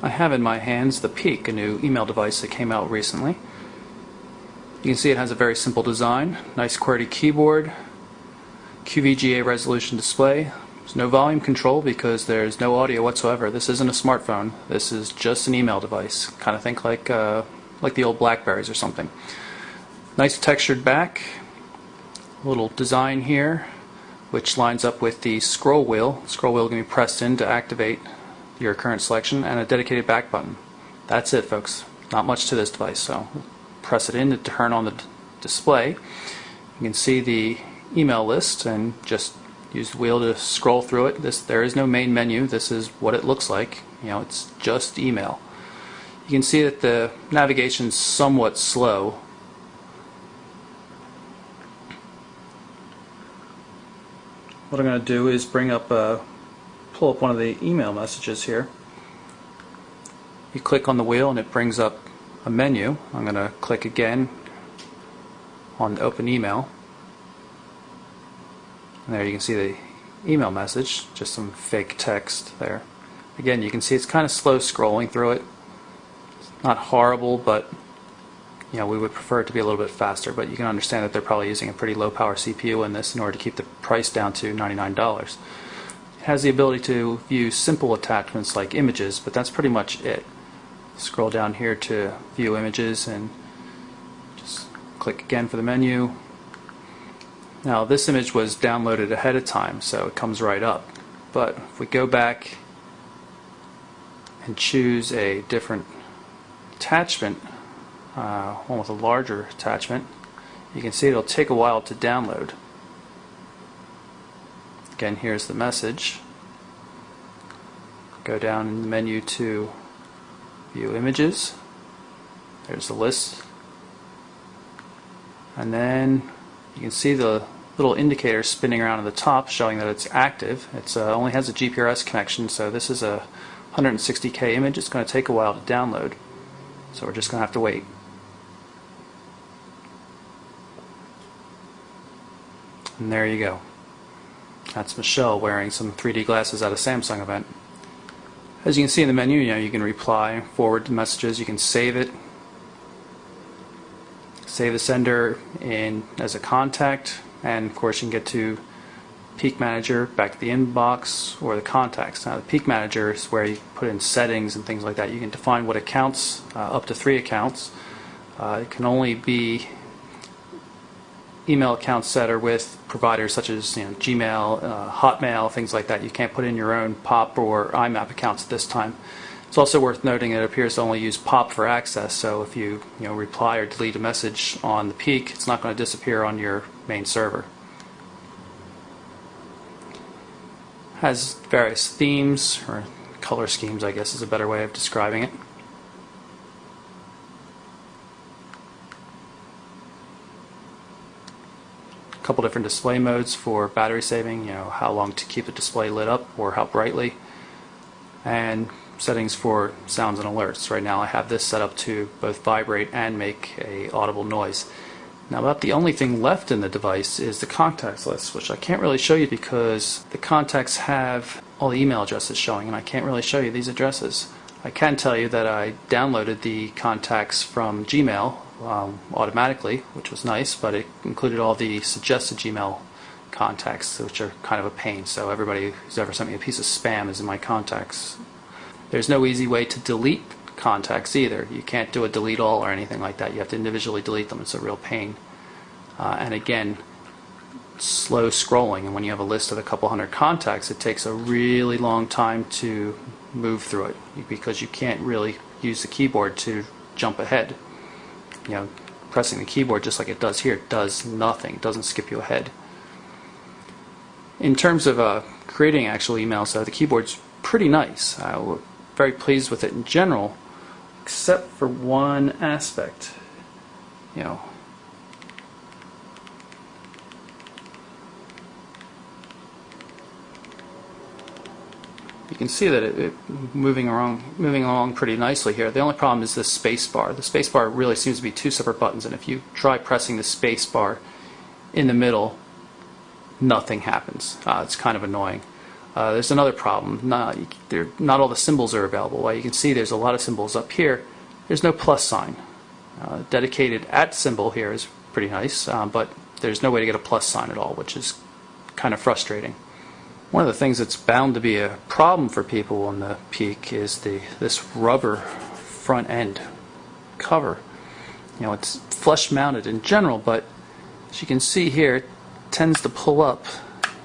I have in my hands the Peak, a new email device that came out recently. You can see it has a very simple design, nice QWERTY keyboard, QVGA resolution display. There's no volume control because there's no audio whatsoever. This isn't a smartphone. This is just an email device. Kind of think like the old Blackberries or something. Nice textured back, little design here, which lines up with the scroll wheel. Scroll wheel can be pressed in to activate your current selection, and a dedicated back button. That's it, folks. Not much to this device. So press it in to turn on the display. You can see the email list and just use the wheel to scroll through it. There is no main menu. This is what it looks like. It's just email. You can see that the navigation's somewhat slow. What I'm going to do is pull up one of the email messages here. You click on the wheel and it brings up a menu. I'm going to click again on Open Email. And there you can see the email message, just some fake text there. Again, you can see it's kind of slow scrolling through it. It's not horrible, but we would prefer it to be a little bit faster, but you can understand that they're probably using a pretty low power CPU in this in order to keep the price down to $99. It has the ability to view simple attachments like images, but that's pretty much it. Scroll down here to view images and just click again for the menu. Now this image was downloaded ahead of time, so it comes right up. But if we go back and choose a different attachment, one with a larger attachment, you can see it'll take a while to download. Again, here's the message. Go down in the menu to view images. There's the list. And then you can see the little indicator spinning around at the top showing that it's active. It only has a GPRS connection, so this is a 160K image. It's going to take a while to download, so we're just going to have to wait. And there you go. That's Michelle wearing some 3D glasses at a Samsung event. As you can see in the menu, you can reply, forward to messages, you can save it, save the sender as a contact, and of course you can get to Peak Manager, back to the inbox, or the contacts. Now the Peak Manager is where you put in settings and things like that. You can define what accounts, up to 3 accounts. It can only be email accounts that are with providers such as Gmail, Hotmail, things like that. You can't put in your own POP or IMAP accounts at this time. It's also worth noting that it appears to only use POP for access, so if you reply or delete a message on the Peak, it's not going to disappear on your main server. Has various themes, or color schemes I guess is a better way of describing it. A couple different display modes for battery saving, how long to keep the display lit up or how brightly, and settings for sounds and alerts. Right now I have this set up to both vibrate and make a audible noise. Now about the only thing left in the device is the contacts list, which I can't really show you because the contacts have all the email addresses showing, and I can't really show you these addresses. I can tell you that I downloaded the contacts from Gmail automatically, which was nice, but it included all the suggested Gmail contacts, which are kind of a pain, so everybody who's ever sent me a piece of spam is in my contacts. There's no easy way to delete contacts either. You can't do a delete all or anything like that. You have to individually delete them. It's a real pain. And again, slow scrolling, and when you have a list of a couple hundred contacts, it takes a really long time to move through it because you can't really use the keyboard to jump ahead. Pressing the keyboard just like it does here does nothing. It doesn't skip you ahead. In terms of creating actual emails, the keyboard's pretty nice. We're very pleased with it in general, except for one aspect. You can see that it moving along pretty nicely here. The only problem is the space bar. The space bar really seems to be 2 separate buttons, and if you try pressing the space bar in the middle, nothing happens. It's kind of annoying. There's another problem. Not all the symbols are available. While you can see there's a lot of symbols up here, there's no plus sign. Dedicated at symbol here is pretty nice, but there's no way to get a plus sign at all, which is kind of frustrating. One of the things that's bound to be a problem for people on the Peak is this rubber front end cover. You know, it's flush mounted in general, but as you can see here, it tends to pull up.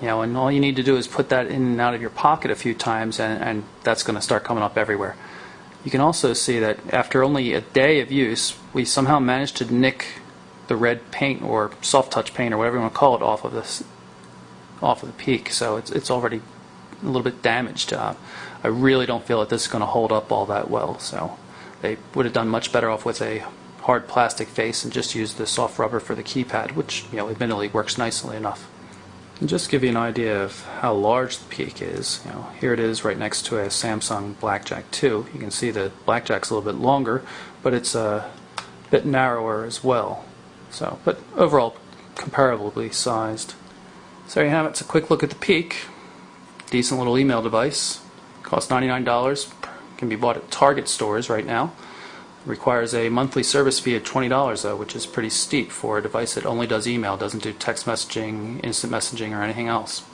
You know, and all you need to do is put that in and out of your pocket a few times, and that's going to start coming up everywhere. You can also see that after only a day of use, we somehow managed to nick the red paint or soft touch paint or whatever you want to call it off of the Peak. So it's already a little bit damaged. I really don't feel that this is going to hold up all that well. So they would have done much better off with a hard plastic face and just use the soft rubber for the keypad, which, you know, admittedly works nicely enough. And just to give you an idea of how large the Peak is, you know, here it is right next to a Samsung Blackjack 2. You can see the Blackjack's a little bit longer, but it's a bit narrower as well. So, but overall, comparably sized. So there you have it. It's a quick look at the Peak. Decent little email device. Costs $99. Can be bought at Target stores right now. Requires a monthly service fee of $20 though, which is pretty steep for a device that only does email, doesn't do text messaging, instant messaging, or anything else.